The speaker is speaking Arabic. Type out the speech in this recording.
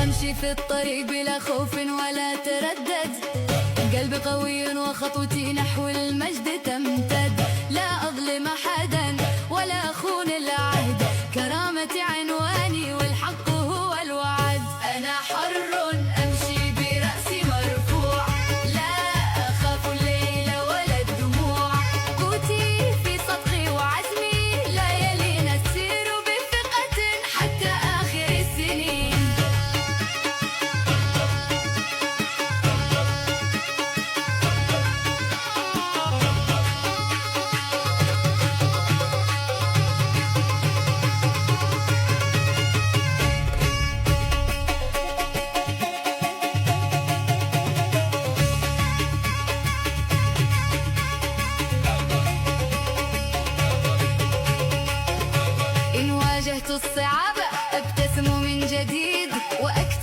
أمشي في الطريق بلا خوف ولا تردد، قلبي قوي وخطوتي نحو المجد تمتد. لا أظلم أحدا ولا أخون العهد، كرامتي عنواني والحق هو الوعد. أنا حر أمشي برأسي مرفوع، لا أخاف الليل ولا الدموع. قوتي في صدقي وعزمي، ليالينا تسير بثقة حتى آخر السنين. إن واجهت الصعاب أبتسم من جديد وأكثر